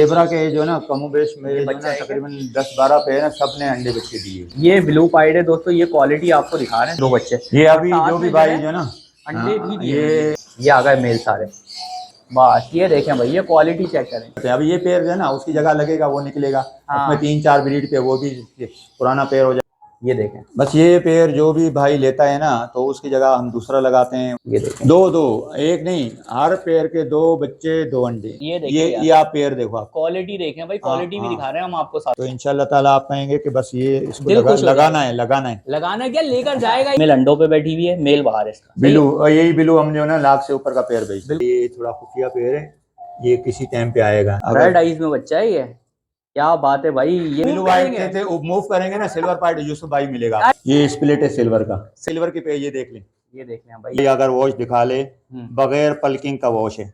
Zebra के जो ना कमोबेश मेरे जो ना तकरीबन 10-12 पेयर हैं, सब ने अंडे बच्चे दिए। ये ब्लू पाइड है दोस्तों, ये क्वालिटी आपको दिखा रहे हैं 2 बच्चे। ये अभी जो भी भाई जो ना अंडे भी दिए, ये आ गए मेल सारे। बस ये देखें भाई, ये क्वालिटी चेक करें। अभी ये पेड़ जो है ना उसकी जगह लगेगा, वो निकलेगा। हाँ। उसमें 3-4 ब्रीड पे वो भी पुराना पेड़ हो जाए। ये देखें, बस ये पेड़ जो भी भाई लेता है ना तो उसकी जगह हम दूसरा लगाते हैं। ये देखें, दो एक नहीं, हर पेड़ के 2 बच्चे 2 अंडे। ये देखिए, ये आप पेड़ देखो, आप क्वालिटी देखें भाई, क्वालिटी भी दिखा रहे हैं हम आपको साथ। तो इंशाल्लाह ताला आप कहेंगे कि बस ये इसको लगाना है। लगाना क्या, लेकर जाएगा। मेल अंडों पे बैठी हुई है, मेल बाहर है इसका। बिलू, यही बिलू हम जो ना लाख से ऊपर का पेड़ बेचते हैं। ये थोड़ा खुफिया पेड़ है, ये किसी टाइम पे आएगा। रेड आइज में बच्चा है ये, क्या बात है भाई। ये बिलू वाइट थे मूव करेंगे ना, सिल्वर पार्ट यूसुफ भाई मिलेगा। ये स्प्लिट है सिल्वर का, सिल्वर की पे ये देख लें, ये देख लें भाई। ये अगर वॉश दिखा ले, बगैर पल्किंग का वॉश है।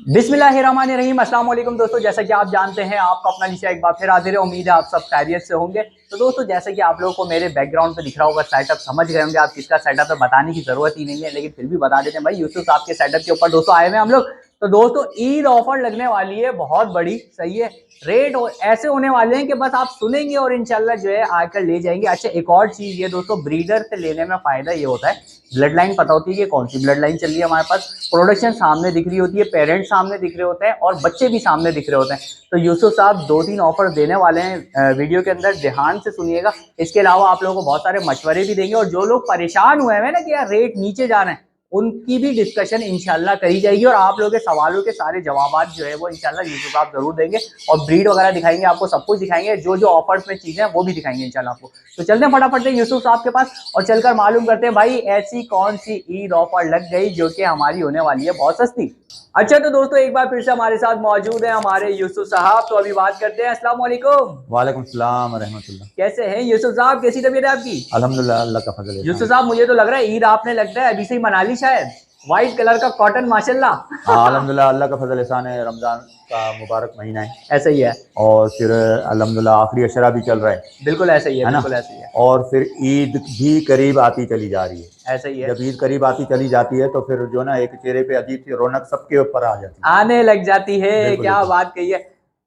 बिस्मिल्लाहिर्रहमानिर्रहीम, अस्सलाम वालेकुम दोस्तों। जैसा कि आप जानते हैं, आपका अपना निशा एक बार फिर हाजिर है। उम्मीद है आप सब खैरियत से होंगे। तो दोस्तों, जैसे कि आप लोगों को मेरे बैकग्राउंड पे दिख रहा होगा सेटअप, समझ गए होंगे आप किसका सेटअप है, बताने की जरूरत ही नहीं है, लेकिन फिर भी बता देते हैं भाई। यूसुफ साहब के सेटअप के ऊपर दोस्तों आए हुए हम लोग। तो दोस्तों, ईद ऑफर लगने वाली है बहुत बड़ी, सही है। रेट ऐसे होने वाले हैं कि बस आप सुनेंगे और इंशाल्लाह जो है आकर ले जाएंगे। अच्छा, एक और चीज ये दोस्तों, ब्रीडर से लेने में फायदा ये होता है, ब्लड लाइन पता होती है कि कौन सी ब्लड लाइन चल रही है हमारे पास, प्रोडक्शन सामने दिख रही होती है, पेरेंट्स सामने दिख रहे होते हैं और बच्चे भी सामने दिख रहे होते हैं। तो यूसुफ साहब 2-3 ऑफर देने वाले हैं वीडियो के अंदर, ध्यान से सुनिएगा। इसके अलावा आप लोगों को बहुत सारे मशवरे भी देंगे, और जो लोग परेशान हुए हैं ना कि यार रेट नीचे जा रहे हैं, उनकी भी डिस्कशन इंशाल्लाह करी जाएगी, और आप लोगों के सवालों के सारे जवाब जो है वो इंशाल्लाह यूसुफ साहब जरूर देंगे, और ब्रीड वगैरह दिखाएंगे, आपको सब कुछ दिखाएंगे, जो जो ऑफर्स में चीजें हैं वो भी दिखाएंगे इंशाल्लाह आपको। तो चलते हैं फटाफट से यूसुफ साहब के पास और चलकर मालूम करते हैं भाई ऐसी कौन सी ईद ऑफर लग गई जो कि हमारी होने वाली है बहुत सस्ती। अच्छा, तो दोस्तों एक बार फिर से हमारे साथ मौजूद है हमारे यूसुफ साहब। तो अभी बात करते हैं। अस्सलाम वालेकुम। वालेकुम सलाम व रहमतुल्लाह। कैसे हैं यूसुफ साहब, कैसी तबीयत है आपकी? अल्हम्दुलिल्लाह, अल्लाह का फजल है। यूसुफ साहब, मुझे तो लग रहा है ईद आपने लगता है अभी से ही मना ली शायद। व्हाइट कलर का कॉटन माशाल्लाह। हाँ अल्हम्दुलिल्लाह, अल्लाह का फजल एहसान है। रमजान का मुबारक महीना है, ऐसा ही है। और फिर अल्हम्दुलिल्लाह आखिरी अशरा भी चल रहा है। बिल्कुल ऐसा ही है, बिल्कुल ऐसा ही है। और फिर ईद भी करीब आती चली जा रही है। ऐसा ही है। जब ईद करीब आती चली जाती है तो फिर जो ना एक चेहरे पे अजीब सी रौनक सबके ऊपर आ जाती है, आने लग जाती है। क्या बिल्कुल। बात कही है।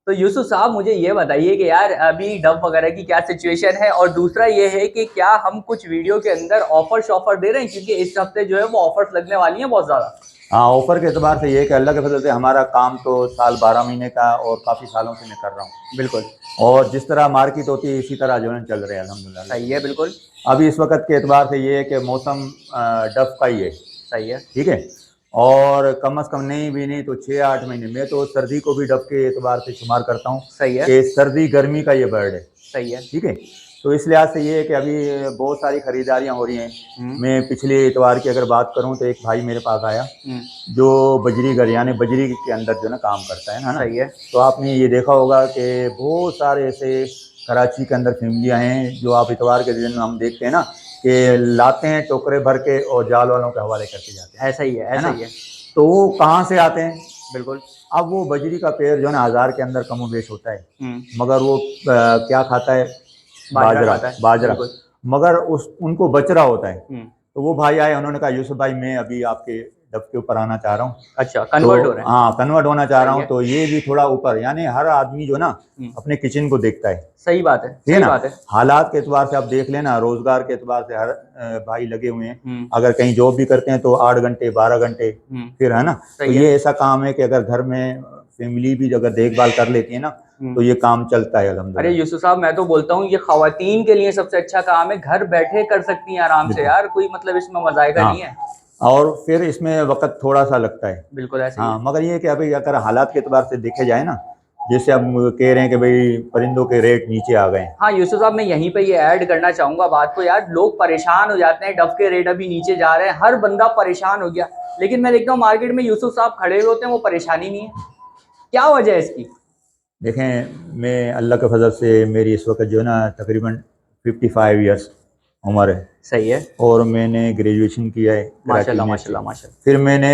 तो यूसुफ साहब, मुझे ये बताइए कि यार अभी डब वगैरह की क्या सिचुएशन है, और दूसरा ये है कि क्या हम कुछ वीडियो के अंदर ऑफर शॉफर दे रहे हैं, क्योंकि इस हफ्ते जो है वो ऑफर्स लगने वाली हैं बहुत ज्यादा। हाँ, ऑफर के एतबार से ये कि अल्लाह के फजल से हमारा काम तो साल 12 महीने का और काफ़ी सालों से मैं कर रहा हूँ। बिल्कुल। और जिस तरह मार्केट होती है इसी तरह जो है चल रहे हैं अल्हम्दुलिल्लाह। सही है, बिल्कुल अभी इस वक्त के एतबार से ये है कि मौसम डफ का ही है। सही है, ठीक है। और कम से कम नहीं भी नहीं तो 6-8 महीने में तो सर्दी को भी डफ के एतबार से शुमार करता हूँ। सही है, कि सर्दी गर्मी का ये बर्ड है। सही है। ठीक है। तो इस लिहाज से ये है कि अभी बहुत सारी खरीदारियां हो रही हैं। मैं पिछले इतवार की अगर बात करूं तो एक भाई मेरे पास आया जो बजरी घर यानी बजरी के अंदर जो ना काम करता है ना। सही है। तो आपने ये देखा होगा कि बहुत सारे ऐसे कराची के अंदर फैमिलियां हैं जो आप इतवार के दिन हम देखते हैं ना कि लाते हैं टोकरे भर के और जाल वालों के हवाले करके जाते हैं। ऐसा ही है, ऐसा ही है। तो वो कहाँ से आते हैं? बिल्कुल। अब वो बजरी का पेड़ जो है ना 1000 के अंदर कमो बेश होता है, मगर वो क्या खाता है? बाजरा। मगर उनको बच रहा होता है। तो वो भाई आए, उन्होंने कहा यूसुफ भाई मैं अभी आपके डब के ऊपर आना चाह रहा हूँ। अच्छा, कन्वर्ट हो रहे हैं। हाँ, कन्वर्ट होना चाह रहा हूँ। तो ये भी थोड़ा ऊपर, यानी हर आदमी जो ना अपने किचन को देखता है। सही बात है, ठीक है ना। हालात के एतबार से आप देख लेना, रोजगार के एतबार से हर भाई लगे हुए हैं। अगर कहीं जॉब भी करते हैं तो 8 घंटे 12 घंटे फिर है ना। तो ये ऐसा काम है कि अगर घर में फैमिली भी अगर देखभाल कर लेती है ना तो ये काम चलता है अल्हम्दुलिल्लाह। अरे यूसुफ साहब, मैं तो बोलता हूँ ये खवातीन के लिए सबसे अच्छा काम है, घर बैठे कर सकती हैं आराम से यार, कोई मतलब इसमें मजायका नहीं है। और फिर इसमें वक्त थोड़ा सा लगता है। बिल्कुल ऐसे। हाँ, मगर ये कि अभी अगर हालात के एतबार से देखे जाए ना, जैसे हम कह रहे हैं कि भाई परिंदों के रेट नीचे आ गए। हाँ यूसुफ साहब, मैं यहीं पे ये ऐड करना चाहूंगा बात को। यार लोग परेशान हो जाते हैं, डब के रेट अभी नीचे जा रहे हैं, हर बंदा परेशान हो गया, लेकिन मैं देखता हूँ मार्केट में यूसुफ साहब खड़े हुए होते हैं, वो परेशानी नहीं है। क्या वजह है इसकी? देखें, मैं अल्लाह के फजल से मेरी इस वक्त जो है ना तकरीबन 55 ईयर्स उम्र है। सही है। और मैंने ग्रेजुएशन किया है माशाल्लाह माशाल्लाह माशाल्लाह। फिर मैंने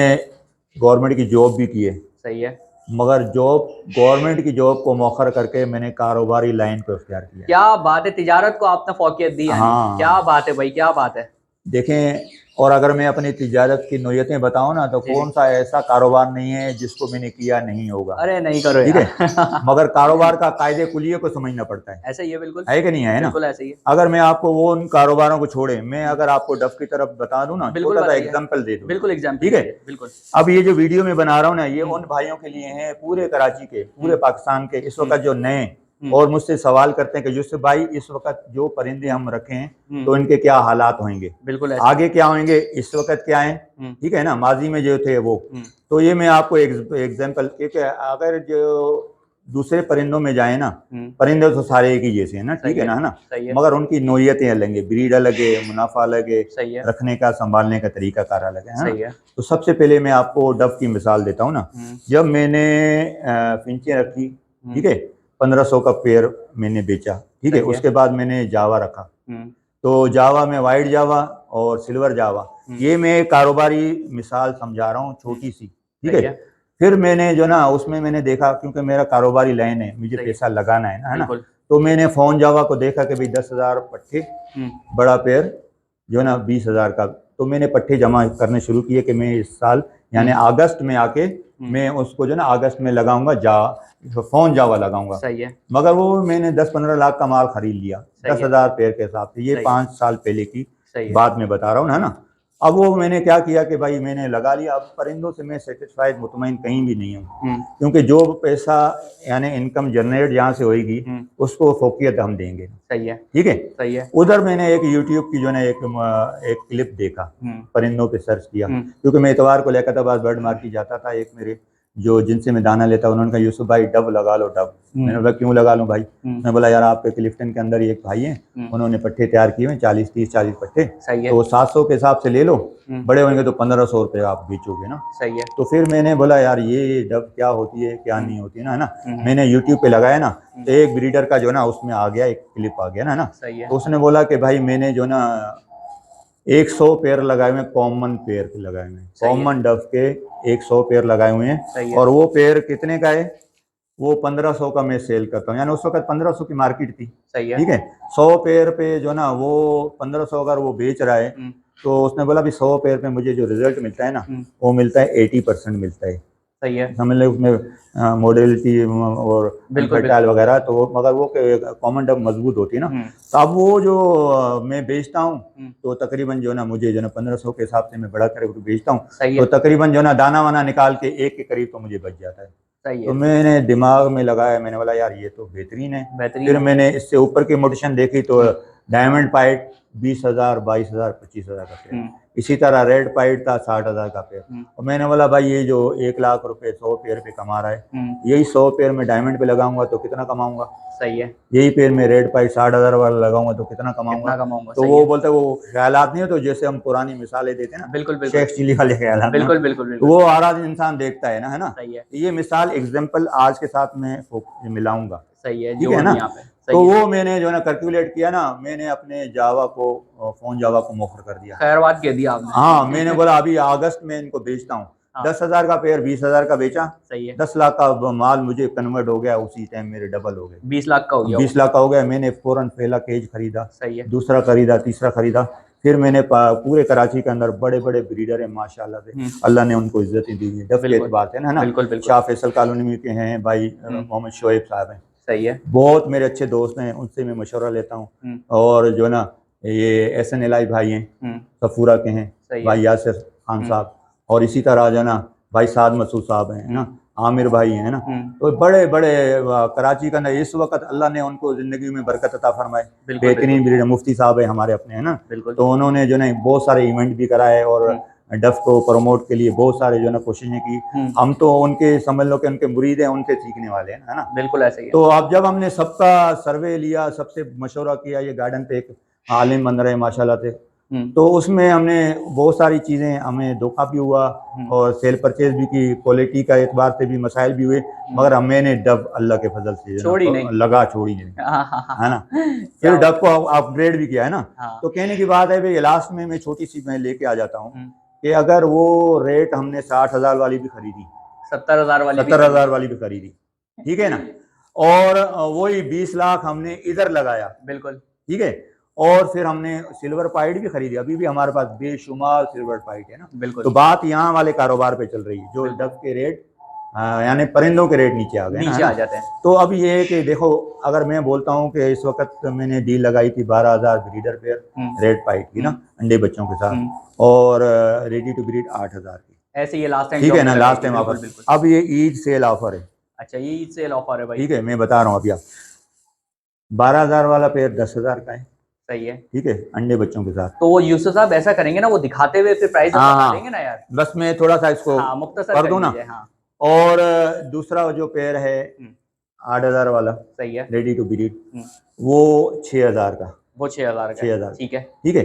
गवर्नमेंट की जॉब भी की है। सही है। मगर गवर्नमेंट की जॉब को मौखर करके मैंने कारोबारी लाइन को इख्तियार किया। क्या बात है, तिजारत को आपने फौकियत दी। हाँ, क्या बात है भाई, क्या बात है। देखें, और अगर मैं अपनी तिजारत की नौयतें बताऊं ना तो कौन सा ऐसा कारोबार नहीं है जिसको मैंने किया नहीं होगा। अरे नहीं करो ठीक यार। है, मगर कारोबार का कायदे कुलिये को समझना पड़ता है। ऐसा ही है, बिल्कुल है कि नहीं है ना। बिल्कुल ऐसा ही है। अगर मैं आपको वो उन कारोबारों को छोड़े, मैं अगर आपको डफ की तरफ बता दूं ना, बिल्कुल छोटा सा बताइए, एग्जांपल दे दूं, बिल्कुल एग्जाम्पल ठीक है। दीजिए, बिल्कुल। अब ये जो वीडियो में बना रहा हूँ ना, ये उन भाइयों के लिए है पूरे कराची के, पूरे पाकिस्तान के, इस वक्त जो नए और मुझसे सवाल करते हैं कि यूसुफ भाई इस वक्त जो परिंदे हम रखे हैं तो इनके क्या हालात होंगे, बिल्कुल ऐसा आगे क्या होंगे, इस वक्त क्या है, ठीक है ना, माजी में जो थे वो। तो ये मैं आपको एग्जांपल, एक अगर जो दूसरे परिंदों में जाए ना, परिंदे तो सारे एक ही जैसे हैं ना, ठीक है ना, सही है, मगर उनकी नोयतें अलग है, ब्रीड अलग है, मुनाफा अलग है, सही है, रखने का संभालने का तरीका कार अलग है सही ना। है। तो सबसे पहले मैं आपको डव की मिसाल देता हूँ ना। जब मैंने फिंचें रखी, ठीक है, 1500 का पेयर मैंने बेचा, ठीक है। सही है। उसके बाद मैंने जावा रखा, तो जावा में वाइट जावा और सिल्वर जावा, ये मैं कारोबारी मिसाल समझा रहा हूँ छोटी सी, ठीक सही है। है, फिर मैंने जो ना उसमें मैंने देखा, क्योंकि मेरा कारोबारी लाइन है, मुझे सही है, पैसा लगाना है ना, बिल्कुल। तो मैंने फोन जावा को देखा कि भाई 10,000 पट्टे, बड़ा पेयर जो ना 20,000 का, तो मैंने पट्टे जमा करने शुरू किए कि मैं इस साल यानी अगस्त में आके मैं उसको जो ना अगस्त में लगाऊंगा, फोन जावा लगाऊंगा। सही है, मगर वो मैंने 10-15 लाख का माल खरीद लिया, सही है, 10,000 पेयर के हिसाब से। ये सही है, 5 साल पहले की सही है। बात मैं बता रहा हूँ ना। अब वो मैंने क्या किया कि भाई मैंने लगा लिया। अब परिंदों से मैं सेटिस्फाइड मुतमईन कहीं भी नहीं हूँ, क्योंकि जो पैसा यानी इनकम जनरेट जहाँ से होगी उसको फोकियत हम देंगे, सही है, ठीक है। सही है। उधर मैंने एक यूट्यूब की जो ना एक क्लिप देखा, परिंदों पे सर्च किया, क्योंकि मैं इतवार को लेकर बर्ड मार्केट जाता था, एक मेरे जो जिनसे मैं दाना लेता, उन्होंने कहा यूसुफ भाई डव लगा लो, डव। मैंने बोला क्यों लगा लूं भाई। मैं बोला यार आपके क्लिफ्टन के अंदर एक भाई हैं, उन्होंने पट्टे तैयार किए हैं 40 पट्टे, सही है, तो 700 के हिसाब से ले लो, बड़े होंगे तो 1500 रुपये आप बेचोगे ना। सही है। तो फिर मैंने बोला यार ये डव क्या होती है क्या नहीं होती है ना। मैंने यूट्यूब पे लगाया ना, तो एक ब्रीडर का जो ना उसमें आ गया, एक क्लिप आ गया ना। सही है, तो उसने बोला कि भाई मैंने जो ना 100 पेयर लगाए हुए, कॉमन पेयर लगाए हुए, कॉमन डव के 100 पेयर लगाए हुए हैं, और वो पेयर कितने का है, वो 1500 का मैं सेल करता हूँ, यानी उस वक्त 1500 की मार्केट थी, सही है, ठीक है। 100 पेयर पे जो ना वो 1500 अगर वो बेच रहा है, तो उसने बोला भी 100 पेयर पे मुझे जो रिजल्ट मिलता है ना, वो मिलता है 80% मिलता है, सही है, समझ लो उसमें मोडेलिटी और फर्टाइल वगैरह, तो मगर वो कॉमन डब मजबूत होती है ना। तो अब वो जो मैं बेचता हूँ, तो तकरीबन जो ना मुझे जो ना 1500 के हिसाब से मैं बड़ा करके बेचता हूँ, तो तकरीबन जो ना दाना वाना निकाल के 1 के करीब तो मुझे बच जाता है। तो मैंने दिमाग में लगाया, मैंने बोला यार ये तो बेहतरीन है। फिर मैंने इससे ऊपर की मोटिशन देखी, तो डायमंड पाइट 20,000, 22,000, 25,000 का पेयर, इसी तरह रेड पाइट था 60,000 का पेयर। और मैंने बोला भाई ये जो 1 लाख रुपए 100 पेयर पे कमा रहा है, यही 100 पेयर में डायमंड पे लगाऊंगा तो कितना कमाऊंगा। सही है, यही पेयर में रेड पाइट 60,000 वाला लगाऊंगा तो कितना कमाऊंगा। तो वो बोलते वो ख्यालात नहीं है, तो जैसे हम पुरानी मिसालें देते हैं ना, बिल्कुल शेख चिली वाले ख्यालात, बिल्कुल बिल्कुल, वो आरा इंसान देखता है ना, सही है। ये मिसाल एग्जाम्पल आज के साथ में मिलाऊंगा, सही है, ठीक है ना। तो है। वो मैंने जो ना कैलकुलेट किया ना, मैंने अपने जावा को, फोन जावा को मोखर कर दिया, खैरवाद कह दिया आपने। हाँ, मैंने बोला अभी अगस्त में इनको बेचता हूँ। 10,000 का पेयर 20,000 का बेचा, सही है, 10 लाख का माल मुझे कन्वर्ट हो गया, उसी टाइम मेरे डबल हो गए, 20 लाख का हो गया, 20 लाख का हो गया। मैंने फौरन पहला केज खरीदा, सही है, दूसरा खरीदा, तीसरा खरीदा। फिर मैंने पूरे कराची के अंदर बड़े बड़े ब्रीडर हैं माशाल्लाह से, अल्लाह ने उनको इज्जत दी है, डफ के एतबार से ना। शाह फैसल कॉलोनी के हैं भाई मोहम्मद शोएब साहब हैं, सही है, बहुत मेरे अच्छे दोस्त हैं, उनसे मैं मशवरा लेता हूँ। और जो ना ये SNLI भाई हैं, सफूरा के हैं भाई यासिर खान साहब, और इसी तरह जो ना भाई साद मसूद साहब हैं ना, आमिर भाई हैं ना। तो बड़े बड़े कराची का ना इस वक्त अल्लाह ने उनको जिंदगी में बरकत अता फरमाए, बेहतरीन ब्रीडर मुफ्ती साहब है हमारे अपने, है ना। तो उन्होंने जो ना बहुत सारे इवेंट भी कराए और डफ को प्रमोट के लिए बहुत सारे जो ना कोशिशें की। हम तो उनके समझ लो कि उनके मुरीद हैं, उनसे सीखने वाले हैं, है ना। बिल्कुल ऐसे ही है। तो अब जब हमने सबका सर्वे लिया, सबसे मशवरा किया, ये गार्डन पे एक आलिम बन रहे माशाल्लाह से, तो उसमें हमने बहुत सारी चीज़ें, हमें धोखा भी हुआ और सेल परचेज भी की, क्वालिटी का एतबार से भी मसाइल भी हुए, मगर मैंने डब अल्लाह के फजल से छोड़ी नहीं, है ना। फिर डब को अपग्रेड भी किया है ना। तो कहने की बात है भाई, लास्ट में मैं छोटी सी मैं लेके आ जाता हूँ कि अगर वो रेट हमने 60,000 वाली भी खरीदी, 70,000 वाली भी खरीदी, ठीक है ना, और वही 20 लाख हमने इधर लगाया, बिल्कुल, ठीक है, और फिर हमने सिल्वर पाइट भी खरीदी, अभी भी हमारे पास बेशुमार सिल्वर पाइट है ना। बिल्कुल तो बात यहाँ वाले कारोबार पे चल रही है, जो डब के रेट यानी परिंदों के रेट नीचे आ गए नीचे ना, आ जाते हैं। तो अब ये है कि देखो, अगर मैं बोलता हूँ कि इस वक्त मैंने डील लगाई थी 12,000 ब्रीडर पेयर रेड पाइट की ना, अंडे बच्चों के साथ, और रेडी टू ब्रीड 8,000 की, ऐसे ये लास्ट टाइम, ठीक है ना, लास्ट टाइम बिल्कुल ऑफर। बिल्कुल। अब ये ईद सेल ऑफर है, अच्छा, ये ईद सेल ऑफर है भाई। ठीक है, मैं बता रहा हूँ अभी आप, 12,000 वाला पेयर 10,000 का है, सही है, ठीक है, अंडे बच्चों के साथ। तो वो यूसुफ साहब ऐसा करेंगे ना, वो दिखाते हुए फिर प्राइस बता देंगे ना यार। बस मैं थोड़ा सा इसको हाँ, मुख्तसर कर दूं ना। हाँ। और दूसरा जो पेयर है 8,000 वाला, सही है, रेडी टू ब्रीड, वो 6,000 का, वो 6,000 का, 6,000, ठीक है। ठीक है।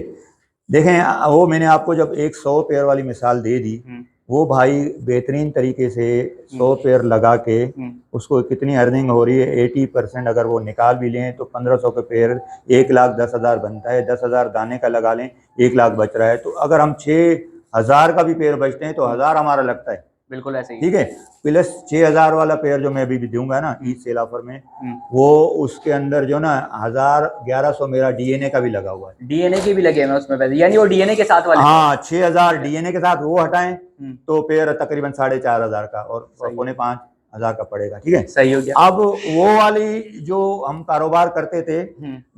देखें, वो मैंने आपको जब एक 100 पेयर वाली मिसाल दे दी, वो भाई बेहतरीन तरीके से 100 पेयर लगा के उसको कितनी अर्निंग हो रही है, 80% अगर वो निकाल भी लें तो 1,500 के पेयर 1,10,000 बनता है, 10,000 दाने का लगा लें 1 लाख बच रहा है। तो अगर हम 6,000 का भी पेयर बचते हैं तो 1,000 हमारा लगता है, बिल्कुल ऐसे ही, ठीक है। प्लस 6,000 वाला पेयर जो मैं अभी भी दूंगा ना ईद सेल ऑफर में, वो उसके अंदर जो ना 1,100 मेरा डीएनए का भी लगा हुआ है, डीएनए की भी लगे हैं उसमें पैसे, यानी वो डीएनए के साथ वाले। हाँ, 6,000 डीएनए के साथ वो हटाएं तो पेयर तकरीबन 4,500 का और 4,500 का पड़ेगा, ठीक है। सही हो गया। अब वो वाली जो हम कारोबार करते थे,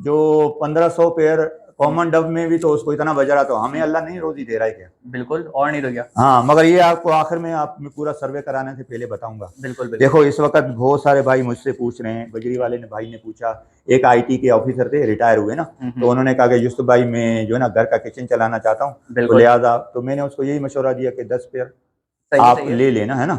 जो 1,500 पेयर कॉमन डब में भी, तो उसको इतना बज रहा, तो हमें अल्लाह नहीं रोजी दे रहा है क्या? बिल्कुल, और नहीं तो क्या। हाँ, मगर ये आपको आखिर में आप पूरा सर्वे कराने से पहले बताऊंगा। बिल्कुल बिल्कुल। देखो, इस वक्त बहुत सारे भाई मुझसे पूछ रहे हैं, बजरी वाले ने भाई ने पूछा, एक आईटी के ऑफिसर थे, रिटायर हुए ना, तो उन्होंने कहा कि यूसुफ भाई मैं जो है ना घर का किचन चलाना चाहता हूँ, तो लिहाजा, तो मैंने उसको यही मशवरा दिया कि 10 पेयर आप ले लेना, है ना।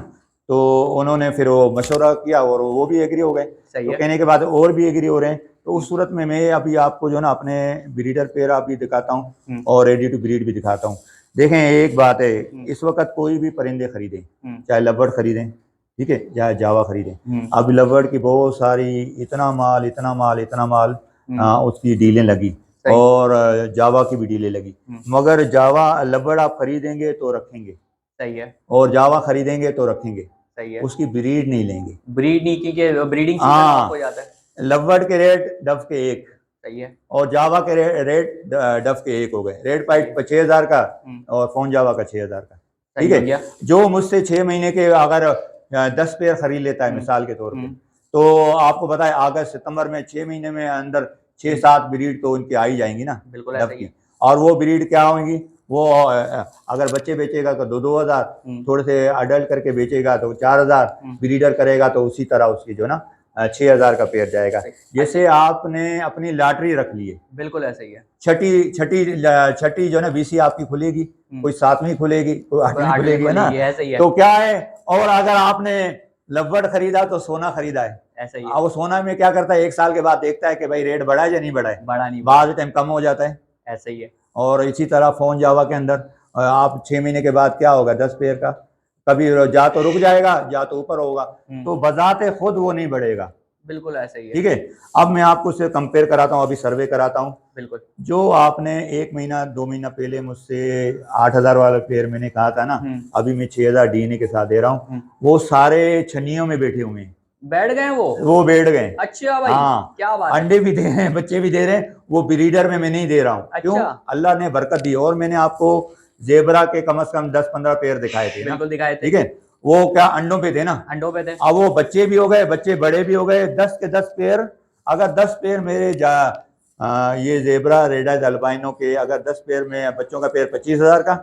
तो उन्होंने फिर वो मशवरा किया और वो भी एग्री हो गए। तो कहने के बाद और भी एग्री हो रहे हैं। तो उस सूरत में मैं अभी आपको जो ना अपने ब्रीडर पेयर अभी दिखाता हूँ और रेडी टू ब्रीड भी दिखाता हूँ। देखें, एक बात है, इस वक्त कोई भी परिंदे खरीदें, चाहे लबड़ खरीदें, ठीक है, चाहे जावा खरीदें, अब लबड़ की बहुत सारी, इतना माल इतना माल इतना माल, उसकी डीलें लगी और जावा की भी डीलें लगी, मगर जावा लबड़ आप खरीदेंगे तो रखेंगे, सही है, और जावा खरीदेंगे तो रखेंगे, सही है, उसकी ब्रीड नहीं लेंगे, ब्रीड नहीं की, ब्रीडिंग सीजन हो जाता है। लबड़ के रेट डब के एक, सही है, और जावा के रेट डब के एक हो गए, रेड पाइट 6,000 का और फोन जावा का 6,000 का, ठीक है। जो मुझसे 6 महीने के अगर 10 पेयर खरीद लेता है मिसाल के तौर पे, तो आपको पता है अगस्त सितंबर में 6 महीने में अंदर 6-7 ब्रीड तो उनकी आ ही जाएंगी ना, बिल्कुल डब की। और वो ब्रीड क्या होंगी, वो अगर बच्चे बेचेगा तो 2,000, थोड़े से अडल्ट करके बेचेगा तो 4,000, ब्रीडर करेगा तो उसी तरह उसकी जो ना 6,000 का पेयर जाएगा। जैसे आपने अपनी लॉटरी रख ली है, बिल्कुल ऐसे ही है, छठी जो ना बीसी आपकी खुलेगी, कोई 7वीं खुलेगी, कोई 8वीं खुलेगी, है ना। तो क्या है, और अगर आपने लबड़ खरीदा तो सोना खरीदा है, ऐसा ही है। अब सोना में क्या करता है, 1 साल के बाद देखता है कि भाई रेट बढ़ा है या नहीं बढ़ा है, बढ़ा नहीं, बाद टाइम कम हो जाता है, ऐसा ही है। और इसी तरह फोन जावा के अंदर आप 6 महीने के बाद क्या होगा, 10 पेयर का, कभी जा तो रुक जाएगा, जा तो ऊपर होगा, तो बजाते खुद वो नहीं बढ़ेगा, बिल्कुल ऐसा ही है, ठीक है। अब मैं आपको उससे कंपेयर कराता हूँ, अभी सर्वे कराता हूँ। बिल्कुल, जो आपने 1 महीना 2 महीना पहले मुझसे 8,000 वाला पेयर मैंने कहा था ना, अभी मैं 6,000 डीएनए के साथ दे रहा हूँ, वो सारे छन्नियों में बैठे हुए हैं, बैठ गए, वो बैठ गए। अच्छा भाई, हाँ, क्या बात है। अंडे भी दे रहे हैं, बच्चे भी दे रहे हैं, वो ब्रीडर में मैं नहीं दे रहा हूँ। अच्छा। क्यों? अल्लाह ने बरकत दी। और मैंने आपको जेबरा के कम से कम 10-15 पेयर दिखाए थे, बिल्कुल दिखाए थे, ठीक है। वो क्या अंडों पे थे ना, अंडों पे थे। अब वो बच्चे भी हो गए, बच्चे बड़े भी हो गए, 10 के 10 पेयर। अगर 10 पेयर मेरे ये जेबरा रेडाइज अल्बाइनो के अगर 10 पेयर में बच्चों का पेयर 25,000 का,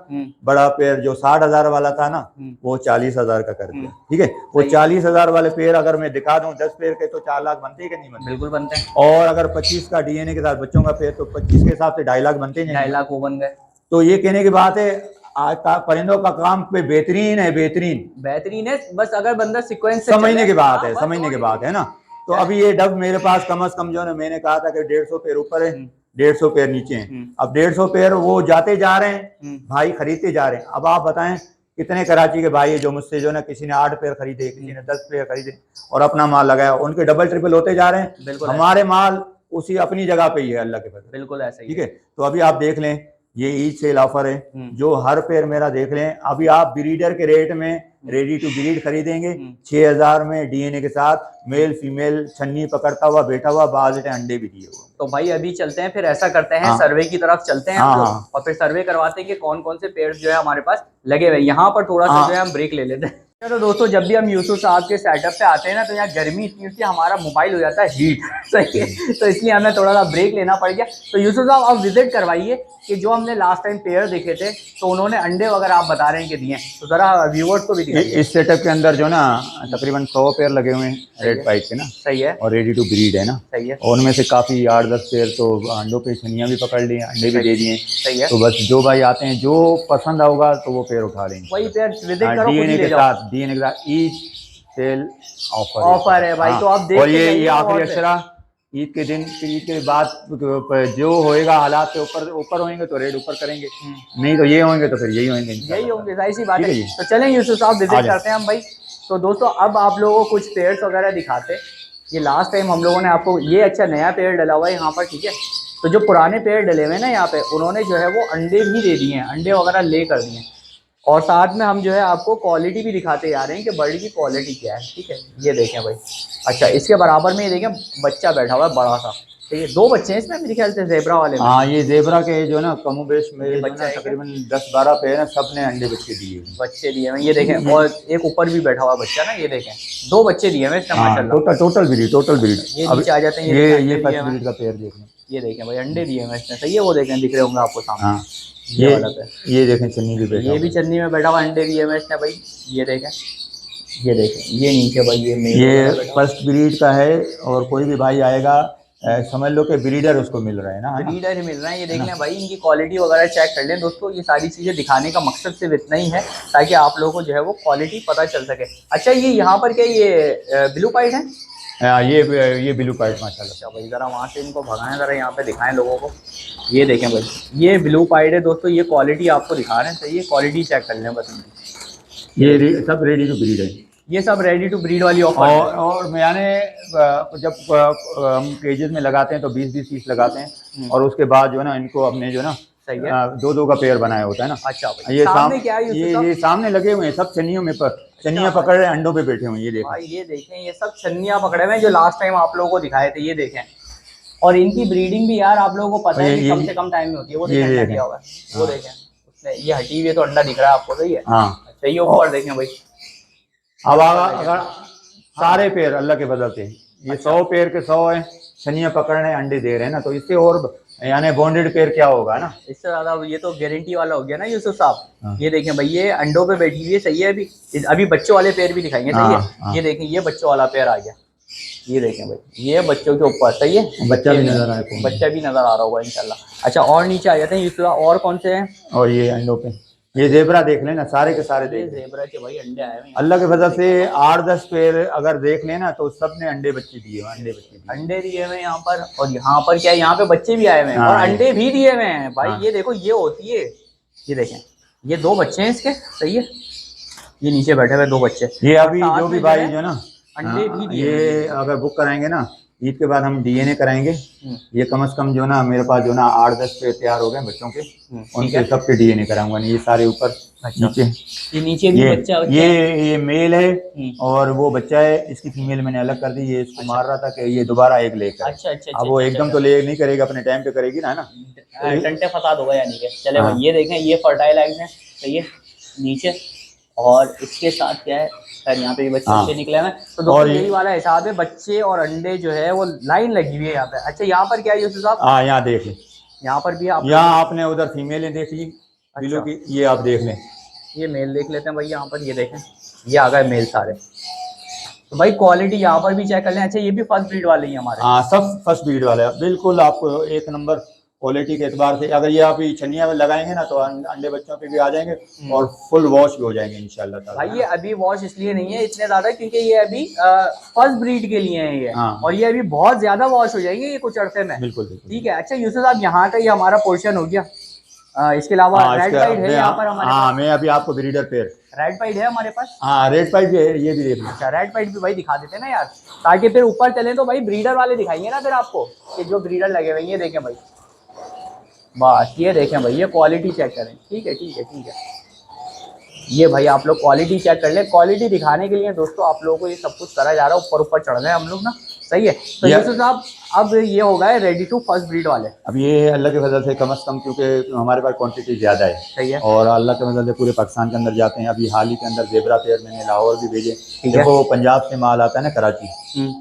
बड़ा पेयर जो 60,000 वाला था ना, वो 40,000 का कर दिया, ठीक है। वो 40,000 वाले पेयर अगर मैं दिखा दूं 10 पेयर के, तो 4 लाख बनते हैं कि नहीं बनते? बिल्कुल बनते हैं। और अगर 25 का डीएनए के साथ बच्चों का पेयर, तो 25 के हिसाब से 2.5 लाख बनते हैं, 2.5 लाख वो बन गए। तो ये कहने की बात है, आज का परिंदों का काम पे बेहतरीन है, बेहतरीन है, बस अगर बंदा सीक्वेंस से समझने की बात है, समझने की बात है ना। तो अभी ये डब मेरे पास कम से कम जो है, मैंने कहा था कि 150 पेयर ऊपर है, 150 पेयर नीचे हैं। अब 150 पेयर वो जाते जा रहे हैं, भाई खरीदते जा रहे हैं। अब आप बताएं कितने कराची के भाई है जो मुझसे जो ना, किसी ने 8 पेयर खरीदे, किसी ने 10 पेयर खरीदे और अपना माल लगाया, उनके डबल ट्रिपल होते जा रहे हैं। हमारे माल उसी अपनी जगह पे ही है, अल्लाह के फजल, बिल्कुल ऐसा ही, ठीक है। तो अभी आप देख लें, ये ईद सेल ऑफर है, जो हर पेयर मेरा देख लें। अभी आप ब्रीडर के रेट में रेडी टू ब्रीड खरीदेंगे 6000 में, डीएनए के साथ, मेल फीमेल, छन्नी पकड़ता हुआ बैठा हुआ, बाज अंडे भी दिए हुए। तो भाई अभी चलते हैं, फिर ऐसा करते हैं, हाँ। सर्वे की तरफ चलते हैं हम लोग, और फिर सर्वे करवाते हैं कि कौन कौन से पेड़ जो है हमारे पास लगे हुए। यहाँ पर थोड़ा सा जो है हम ब्रेक ले लेते हैं। तो दोस्तों जब भी हम यूसुफ साहब के सेटअप पे आते हैं ना, तो यहाँ गर्मी इतनी होती है, हमारा मोबाइल हो जाता है हीट। सही है, तो इसलिए हमें थोड़ा सा ब्रेक लेना पड़ गया। तो यूसुफ साहब आप विजिट करवाइए कि जो हमने लास्ट टाइम पेयर देखे थे, तो उन्होंने अंडे वगैरह आप बता रहे हैं कि दिए, तो जरा व्यूअर्स को भी दिखाइए। इस सेटअप के अंदर जो ना तकरीबन 100 पेयर लगे हुए हैं रेड पाइप के ना। सही है, और रेडी टू ब्रीड है ना। सही है, और उनमें से काफी 8-10 पेयर तो अंडों पे छनियां भी पकड़ ली, अंडे भी दे दिए। सही है, तो बस जो भाई आते हैं, जो पसंद होगा तो वो पेयर उठा लेंगे। वही पेयर विजिट करो, डीएनए के साथ, डीएनए के साथ ईद सेल ऑफर है भाई। तो आप देख, और ये आखिरी अक्षरा ईद के दिन, ईद के बाद जो होएगा, हालात के ऊपर होंगे तो रेट ऊपर करेंगे, नहीं तो ये होंगे तो फिर यही होंगे, यही होंगे, जाहिर सी बात है। तो चलें यूसुफ साहब विजिट करते हैं हम भाई। तो दोस्तों अब आप लोगों को कुछ पेयर्स वगैरह दिखाते। ये लास्ट टाइम हम लोगों ने आपको ये अच्छा नया पेयर डला हुआ है यहाँ पर, ठीक है। तो जो पुराने पेयर डले हुए हैं ना यहाँ पे, उन्होंने जो है वो अंडे भी दे दिए हैं, अंडे वगैरह ले कर दिए हैं। और साथ में हम जो है आपको क्वालिटी भी दिखाते जा रहे हैं कि बर्ड की क्वालिटी क्या है, ठीक है। ये देखें भाई, अच्छा इसके बराबर में ये देखें बच्चा बैठा हुआ है बड़ा सा। तो ये 2 बच्चे हैं इसमें मेरे ख्याल से, जेब्रा वाले में। हाँ, ये जेब्रा के जो ना कमोबेश मेरे बच्चा तकरीबन 10-12 पेयर हैं, सबने अंडे बच्चे दिए हैं। ये देखें, और एक ऊपर भी बैठा हुआ बच्चा ना, ये देखें 2 बच्चे दिए हैं माशाल्लाह। Total breed. ये नीचे आ जाते हैं, ये फर्स्ट ब्रीड का पेयर देखें, ये देखें भाई अंडे दिए हैं इसमें। सही है, वो देखें दिख रहे होंगे आपको सामने। हाँ, ये देखें चन्नी भी बैठा, ये भी चन्नी में बैठा हुआ, अंडे दिए हैं इसने भाई। ये देखें, ये देखें, ये नीचे भाई ये फर्स्ट ब्रीड का है। और कोई भी भाई आएगा समझ लो कि ब्रीडर उसको मिल रहा है ना, ब्रीडर ही मिल रहा है। ये देख लें भाई, इनकी क्वालिटी वगैरह चेक कर लें दोस्तों। ये सारी चीज़ें दिखाने का मकसद सिर्फ इतना ही है ताकि आप लोगों को जो है वो क्वालिटी पता चल सके। अच्छा ये यहाँ पर क्या ये ब्लू पाइट है? ये ब्लू पाइट माशाल्लाह। अच्छा भाई ज़रा वहाँ से इनको भगाएं, ज़रा यहाँ पे दिखाएं लोगों को। ये देखें भाई, ये ब्लू पाइट है दोस्तों। ये क्वालिटी आपको दिखा रहे हैं, सही है, क्वालिटी चेक कर लें बस। ये सब रेडी टू ब्रीड है, ये सब रेडी टू ब्रीड वाली ऑफर। और मैंने जब हम केजेस में लगाते हैं तो 20-20 पीस लगाते हैं, और उसके बाद जो है ना इनको अपने जो ना सही है 2-2 का पेयर बनाया होता है ना। अच्छा भाई, ये सामने क्या है? ये सामने लगे हुए हैं सब छन्नियों में, पर छन्नियां पकड़ रहे हैं, अंडों पे बैठे हुए हैं। ये देखें, ये देखें, ये सब छन्नियां पकड़े हुए हैं जो लास्ट टाइम आप लोगों को दिखाए थे। ये देखें, और इनकी ब्रीडिंग भी यार आप लोगों को पता है कि कम से कम टाइम में होती है। वो देखें क्या हुआ है, वो देखें उसने ये हटी हुई है तो अंडा दिख रहा है आपको, सही है। अच्छा ये ऊपर देखें भाई, अब अगर सारे पेयर अल्लाह के बदल से ये 100 पेयर के 100 है, छनियां पकड़ने अंडे दे रहे हैं ना, तो इससे और यानी बॉन्डेड पेयर क्या होगा ना, इससे ज्यादा। ये तो गारंटी वाला हो गया ना यूसुफ साहब। ये देखें भाई, ये अंडों पे बैठी हुई है, सही है। अभी बच्चों वाले पेयर भी दिखाएंगे, सही है। ये देखें, ये बच्चों वाला पेयर आ गया। ये देखें भाई, ये बच्चों के ऊपर, सही है। बच्चा भी नजर आ रहा होगा इंशाल्लाह। अच्छा और नीचे आ जाते हैं यूसुफ, और कौन से हैं? और ये अंडों पे ये जेबरा देख लेना, सारे के सारे देख। जेबरा के भाई अंडे आए हैं अल्लाह के फजल से 8-10 पेयर अगर देख लेना तो सब ने अंडे बच्चे दिए, अंडे दिए हुए यहाँ पर। और यहाँ पर क्या है, यहाँ पे बच्चे भी आए हुए हैं और अंडे भी दिए हुए हैं भाई। ये देखो, ये होती है, ये देखें, ये 2 बच्चे हैं इसके, सही है। ये नीचे बैठे हुए 2 बच्चे। ये अभी जो भी भाई जो ना अंडे भी दिए, ये अगर बुक कराएंगे ना ईद के बाद हम डीएनए कराएंगे। ये कम से कम जो ना मेरे पास जो ना 8-10 पे तैयार हो गए बच्चों के, उनके सबके डीएनए कराऊंगा। ये सारे ऊपर नीचे, ये नीचे भी बच्चा ये मेल है और वो बच्चा है। इसकी फीमेल मैंने अलग कर दी, ये इसको मार रहा था कि ये दोबारा एक लेकर। अच्छा। अब वो एकदम तो ले नहीं करेगा, अपने टाइम पे करेगी ना टंटे फसाद होगा यानी कि। चले भाई, ये देखें, ये फर्टाइल एग्स हैं, सही है, नीचे। और इसके साथ क्या है सर, यहाँ पे भी बच्चे निकले हैं। तो दोस्तों यही वाला हिसाब है, बच्चे और अंडे जो है वो लाइन लगी हुई है यहाँ पे। अच्छा यहाँ पर क्या है यूसुफ साहब? यहाँ देख लें, यहाँ पर भी आप, यहाँ आपने उधर फीमेलें देख ली बिलो की, ये आप देख लें। ये मेल देख लेते हैं भाई, यहाँ पर ये देखें, ये आ गए मेल सारे। तो भाई क्वालिटी यहाँ पर भी चेक कर लें। अच्छा ये भी फर्स्ट ब्रीड वाले ही हमारे? हाँ, सब फर्स्ट ब्रीड वाले हैं, बिल्कुल आपको एक नंबर क्वालिटी के एतबार से। अगर ये आप छनिया में लगाएंगे ना तो अंडे बच्चों पे भी आ जाएंगे और फुल वॉश भी हो जाएंगे इंशाल्लाह ताला। भाई ये अभी वॉश इसलिए नहीं है इतने ज्यादा क्योंकि ये अभी फर्स्ट ब्रीड के लिए है ये। और ये अभी बहुत ज्यादा वॉश हो जाएंगे ये कुछ अरसे में। बिल्कुल ठीक है। अच्छा यूसुफ साहब, यहाँ का ये हमारा पोर्शन हो गया। इसके अलावा रेड पाइड है यहाँ पर हमारे पास। मैं अभी आपको ब्रीडर पेयर रेड पाइड है हमारे पास। हाँ, रेड पाइड भी है, ये भी देख लो। अच्छा, रेड पाइड भी भाई दिखा देते हैं ना यार, ताकि फिर ऊपर चले तो भाई ब्रीडर वाले दिखाएंगे ना फिर आपको, कि जो ब्रीडर लगे हुए हैं। ये देखें भाई, बस ये देखें भाई, ये क्वालिटी चेक करें। ठीक है ठीक है ठीक है, ये भाई आप लोग क्वालिटी चेक कर ले। क्वालिटी दिखाने के लिए दोस्तों आप लोगों को ये सब कुछ करा जा रहा है, ऊपर ऊपर चढ़ गए हम लोग ना। सही है। तो यूसुफ साहब अब ये हो गए रेडी टू फर्स्ट ब्रीड वाले। अब ये अल्लाह के फजल से कम से कम, क्योंकि हमारे पास क्वांटिटी ज़्यादा है। सही है। और अल्लाह के फजल से पूरे पाकिस्तान के अंदर जाते हैं। अभी हाल ही के अंदर ज़ेबरा पेयर मैंने लाहौर भी भेजे। देखो पंजाब से माल आता है ना, कराची,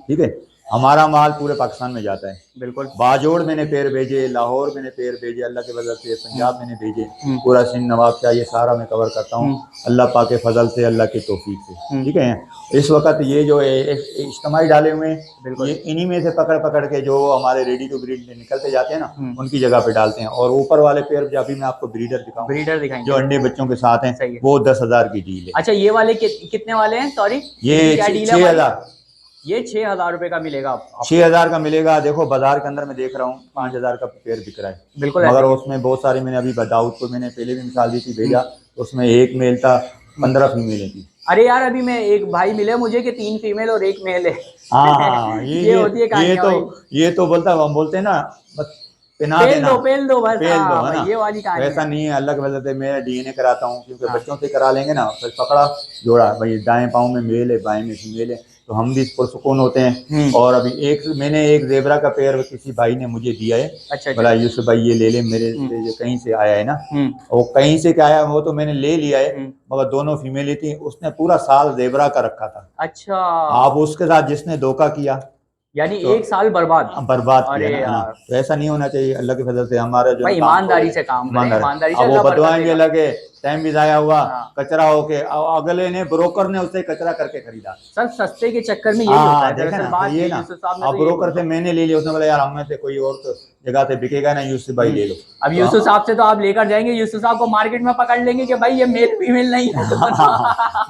ठीक है, हमारा माल पूरे पाकिस्तान में जाता है। बिल्कुल। बाजोड़ मैंने पेड़ भेजे, लाहौर मैंने पेड़ भेजे अल्लाह के फजल से, पंजाब मैंने भेजे, पूरा सिंध नवाबशाह ये सारा मैं कवर करता हूँ अल्लाह पाक के फजल से, अल्लाह के तौफीक से। ठीक है। इस वक्त ये जो इज्तिमाई डाले हुए हैं, ये इन्हीं में से पकड़ पकड़ के जो हमारे रेडी टू ब्रीड निकलते जाते हैं ना, उनकी जगह पे डालते हैं। और ऊपर वाले पेड़ जो अभी मैं आपको ब्रीडर दिखाऊँ, ब्रीडर दिखाएंगे जो अंडे बच्चों के साथ हैं, वो 10,000 की डील है। अच्छा ये वाले कितने वाले हैं? सॉरी, ये 6,000। ये 6,000 रुपए का मिलेगा आपको। 6,000 का मिलेगा। देखो बाजार के अंदर मैं देख रहा हूँ 5,000 का पेड़ बिक रहा है। बिल्कुल। मगर उसमें बहुत सारी, मैंने अभी दाऊद को मैंने पहले भी मिसाल दी थी, भेजा, उसमें एक मेल था, 15 फीमेल थी। अरे यार अभी मैं एक भाई मिले मुझे कि 3 फीमेल और 1 मेल है। हाँ ये होती है ये तो बोलता, हम बोलते हैं ना, बस पेल दो बस, पेल दो, है ना। ये वाली कहानी। ऐसा नहीं है, अल्लाह के वजह से मैं डीएनए कराता हूँ, क्योंकि बच्चों से करा लेंगे ना, फिर पकड़ा जोड़ा भाई दाएं पाँव में मेल है, बाएं में फीमेल है, तो हम भी पुरसुकून होते हैं। और अभी मैंने एक ज़ेबरा का पेयर किसी भाई ने मुझे दिया है। अच्छा। बोला यूसुफ भाई ये ले ले, मेरे से कहीं से आया है ना, वो कहीं से क्या आया, वो तो मैंने ले लिया है, मगर दोनों फीमेल थी। उसने पूरा साल ज़ेबरा का रखा था। अच्छा। आप उसके साथ जिसने धोखा किया, यानी तो 1 साल बर्बाद किया ना। तो ऐसा नहीं होना चाहिए। अल्लाह की फजल से हमारा जो ईमानदारी से काम करें, ईमानदारी से। अब वो बदवाएं भी लगे, टाइम भी जाया हुआ, कचरा होके अगले ने, ब्रोकर ने उससे कचरा करके खरीदा। सर सस्ते के चक्कर में यही होता है दरअसल बात ये ना। अब ब्रोकर से मैंने ले लिया, उसने बोला यार हमें से कोई और तो जगह से बिकेगा ना, यूसुफ भाई ले लो। अब यूसुफ साहब से तो आप लेकर जाएंगे, यूसुफ साहब को मार्केट में पकड़ लेंगे कि भाई ये मेल फीमेल नहीं है।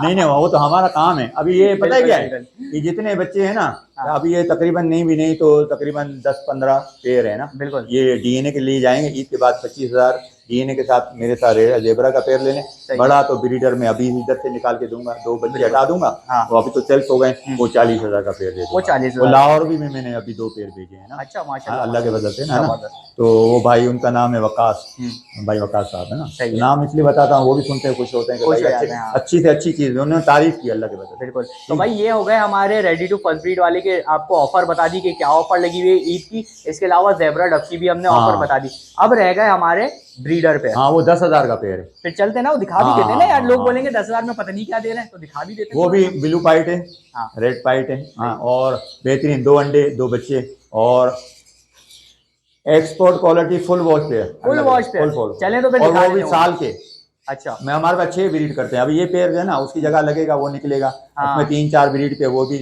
नहीं वो तो हमारा काम है। अभी ये पता है क्या है, ये जितने बच्चे हैं ना, अभी ये तकरीबन नहीं तो तकरीबन 10-15 पेयर है ना। बिल्कुल। ये डीएनए के लिए जाएंगे ईद के बाद 25,000 डीएनए के साथ मेरे साथ ज़ेबरा का पेयर ले लें। बड़ा तो ब्रीडर में अभी इधर से निकाल के दूंगा, 2 बच्चे हटा दूंगा। वो अभी तो सेल्स हो गए, वो 40,000 का पेयर दे दूंगा। वो 40,000। लाहौर भी में मैंने अभी 2 पेयर भेजे हैं ना। अच्छा माशाल्लाह, अल्लाह के वजह से ना। तो वो भाई, उनका नाम है वकास, भाई वकास साहब है ना। नाम इसलिए बताता हूँ, वो भी सुनते हैं, खुश होते हैं कि अच्छी से अच्छी चीज, उन्होंने तारीफ की अल्लाह के वजह से। बिल्कुल। तो भाई ये हो गए हमारे रेडी टू फर्स्ट ब्रीड वाले के, आपको ऑफर बता दी कि क्या ऑफर लगी हुई है ईद की। इसके अलावा ज़ेबरा डक की भी हमने ऑफर बता दी। अब रह गए हमारे ब्रीडर पे। हाँ वो 10,000 का पेयर है। फिर चलते ना, वो दिखा भी देते हैं ना यार, लोग बोलेंगे 10,000 में पता नहीं क्या दे रहे हैं, तो दिखा भी देते हैं। वो भी ब्लू पाइट है, रेड पाइट है, और बेहतरीन 2 अंडे 2 बच्चे, और एक्सपोर्ट क्वालिटी फुल वॉश पे, फुल वॉश पे। चले तो फिर दिखा, वो भी साल के। अच्छा। मैं हमारे पास 6 ब्रीड करते हैं। अभी ये पेयर जो है ना, उसकी जगह लगेगा, वो निकलेगा। उसमें 3-4 ब्रीड पे वो भी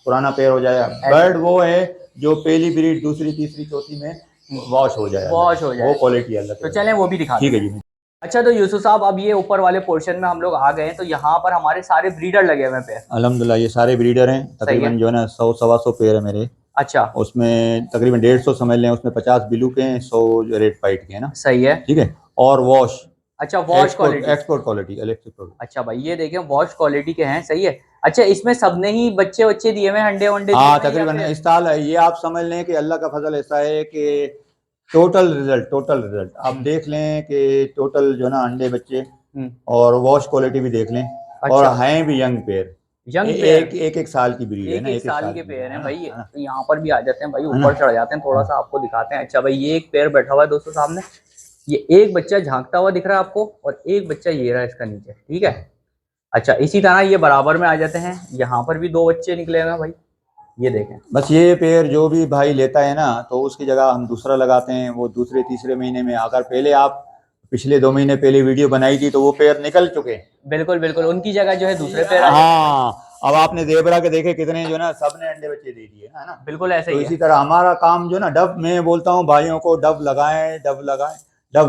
पुराना पेयर हो जाएगा। बर्ड वो है जो पहली ब्रीड, दूसरी, तीसरी, चौथी में वॉश हो जाए, वो क्वालिटी है। तो चलें वो भी दिखा। ठीक है जी। अच्छा तो यूसुफ साहब, अब ये ऊपर वाले पोर्शन में हम लोग आ गए हैं, तो यहाँ पर हमारे सारे ब्रीडर लगे हुए हैं। अल्हम्दुलिल्लाह ये सारे ब्रीडर हैं। तकरीबन जो है ना 100-125 पेयर है मेरे। अच्छा। उसमें तकरीबन 150 समझ लें, उसमें 50 ब्लू के हैं, 100 रेड पाइट के हैं ना। सही है। ठीक है। और वॉश, अच्छा wash quality, export quality, electric product. अच्छा भाई ये देखें वॉश क्वालिटी के हैं। सही है। अच्छा इसमें सबने ही बच्चे दिए हुए, अंडे वंडे? हाँ तकरीबन इस साल ये आप समझ लें कि अल्लाह का फजल ऐसा है कि टोटल रिजल्ट आप देख लें कि टोटल जो ना अंडे बच्चे और वॉश क्वालिटी भी देख लें। अच्छा। और हैं भी यंग पेयर, एक साल की ब्रीड है ना, एक साल के पेयर हैं भाई। तो यहाँ पर भी आ जाते हैं भाई, ऊपर चढ़ जाते हैं, थोड़ा सा आपको दिखाते हैं। अच्छा भाई ये एक पेयर बैठा हुआ है दोस्तों सामने, ये एक बच्चा झांकता हुआ दिख रहा है आपको, और एक बच्चा ये रहा इसका नीचे। ठीक है। अच्छा इसी तरह ये बराबर में आ जाते हैं, यहाँ पर भी 2 बच्चे निकले हुए हैं भाई, ये देखें। बस ये पेयर जो भी भाई लेता है ना, तो उसकी जगह हम दूसरा लगाते हैं। वो दूसरे तीसरे महीने में, अगर पहले आप पिछले 2 महीने पहले वीडियो बनाई थी तो वो पेयर निकल चुके। बिल्कुल बिल्कुल, उनकी जगह जो है दूसरे पेयर। हाँ अब आपने ज़ेबरा के देखे कितने जो ना, सबने अंडे बच्चे दे दिए है ना। बिल्कुल ऐसे ही। इसी तरह हमारा काम जो ना, डब, मैं बोलता हूँ भाइयों को, डब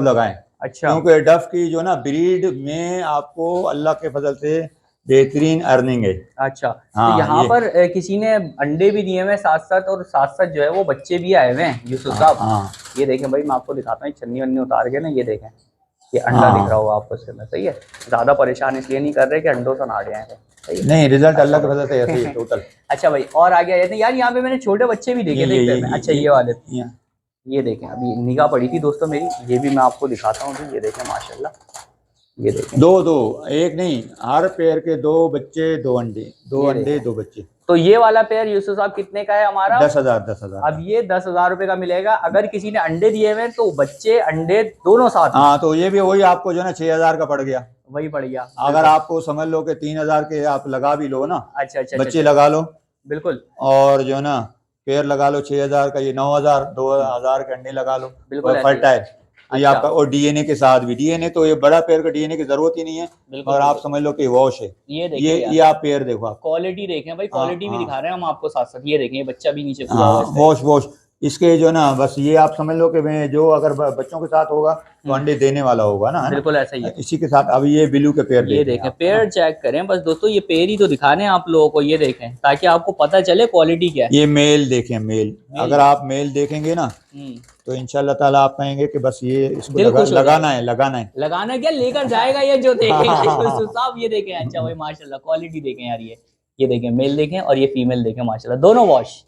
लगाएं। अच्छा। क्योंकि डब की जो ना ब्रीड में आपको अल्लाह के फजल से बेहतरीन अर्निंग है। अच्छा। हाँ, तो यहाँ पर किसी ने अंडे भी दिए हुए साथ साथ, और साथ साथ जो है वो बच्चे भी आए हुए हैं यूसुफ साहब। हाँ। ये देखें भाई, मैं आपको दिखाता हूँ, छन्नी वन्नी उतार के ना, ये देखें, ये अंडा दिख रहा होगा आपको इसमें। सही है। ज्यादा परेशान इसलिए नहीं कर रहे कि अंडों से ना आए हैं। नहीं रिजल्ट अल्लाह के फजल से ऐसे ही टोटल। अच्छा भाई और आगे आए थे यार, यहाँ पे मैंने छोटे बच्चे भी देखे थे। अच्छा ये वाले ये देखें, अभी निगाह पड़ी थी दोस्तों मेरी, ये भी मैं आपको दिखाता हूँ। ये देखें माशाल्लाह, ये देखें, दो दो, एक नहीं, हर पेयर के 2 बच्चे 2 अंडे, 2 ये अंडे देखें। 2 बच्चे। तो ये वाला पेयर यूसुफ साहब कितने का है हमारा? 10,000 10,000। अब ये 10,000 रुपए का मिलेगा। अगर किसी ने अंडे दिए हुए तो बच्चे अंडे दोनों साथ में। हाँ, तो ये भी वही आपको जो है ना 6,000 का पड़ गया। वही पड़ गया। अगर आपको समझ लो कि 3,000 के आप लगा भी लो ना, अच्छा अच्छा बच्चे अच्छा, लगा लो, बिल्कुल और जो है ना पेयर लगा लो 6,000 का, ये 9,000, 2,000 के अंडे लगा लो, बिल्कुल ऐसे ही। फर्टाइल। ये अच्छा। आपका, और डीएनए के साथ भी, डीएनए तो ये बड़ा पेयर का डीएनए की जरूरत ही नहीं है, बिल्कुल और आप बिल्कुल। समझ लो कि वॉश है। ये देखिए ये आप पेयर देखो आप। क्वालिटी देखें भाई, हाँ क्वालिटी भी हाँ दिखा रहे हैं हम आपको साथ साथ। ये देखें, ये बच्चा भी नीचे कूदा हाँ, हुआ है इसका। वॉश वॉश इसके जो ना, बस ये आप समझ लो कि मैं जो अगर बच्चों के साथ होगा तो अंडे देने वाला होगा ना, है ना? बिल्कुल ऐसा ही है। इसी के साथ अभी ये बिलू के पेयर ये देख देखें, पेयर चेक करें बस दोस्तों, ये पेयर ही तो दिखा रहे हैं आप लोगों को। ये देखें ताकि आपको पता चले क्वालिटी क्या है। ये मेल देखें, मेल अगर आप मेल देखेंगे ना तो इंशाल्लाह ताला आप कहेंगे कि बस ये इसको दिल खुश हो लगाना जाएगा। है, लगाना है। लगाना क्या, लेकर जाएगा ये जो देखेगा यूसुफ साहब। ये देखें, अच्छा भाई माशाल्लाह, क्वालिटी देखें यार। ये देखें, मेल देखें और ये फीमेल देखें माशाल्लाह, दोनों वॉश।